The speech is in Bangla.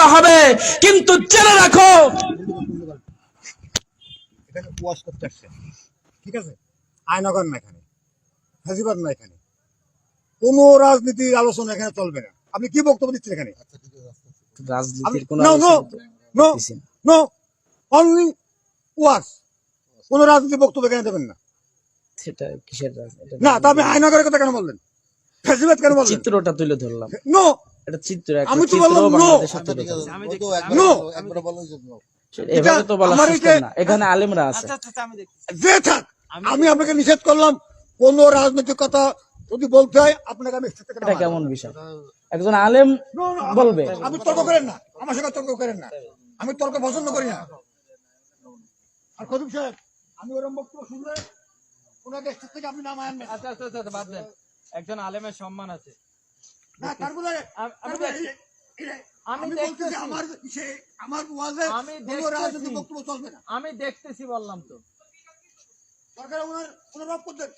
করা হবে, কিন্তু জেনে রাখো এটাকে ওয়াশ করতে আসছে, ঠিক আছে? আয়নাগর না এখানে, হাজিবাদ না এখানে, কোনো রাজনীতির আলোচনা এখানে চলবে না। আপনি কি বক্তব্য দিচ্ছেন এখানে? রাজনীতির কোনো নো নো আলোচনা নো করতেছি না। No, only wash. কোনো রাজনীতির বক্তব্য এখানে দেবেন না। সেটা কিসের রাজনীতি? না, তা আপনি আয়নাগরের কথা কেন বললেন? ফেসিবাদ কেন বললেন? চিত্রটা তুলে ধরলাম। নো, এটা চিত্র, আমি একটা তো চিত্র বললাম নো। বাংলাদেশে তুলে ধরলাম। নো, এভাবে তো বলা আমার সিস্টেম না, এখানে আলেমরা আছে। যে থাক, আমি আপনাকে নিষেধ করলাম। কোন রাজনৈতিক কথা যদি বলতে হয় আপনাকে আমি স্টেজ থেকে এটা নামাবো। কেমন বিষয়? একজন আলেম No, no, বলবে। আপনি তর্ক করেন না, আমার সঙ্গে তর্ক করেন না। আমি তর্ক পছন্দ করি না। আর খতিব সাহেব, আমি ওরকম বক্তব্য শুনলে ওনাকে স্টেজ থেকে আপনি নামায় আনবেন। আচ্ছা আচ্ছা আচ্ছা, বাদ দেন। একজন আলেমের সম্মান আছে। না, তারপরে আমি আমি বলতেছি দেখতেছি, আমার ওয়াজে আমি কোনো রাজনৈতিক দেখতেছি, বক্তব্য চলবে না। আমি দেখতেছি বললাম তো। সরকার ওনার রব করতেন।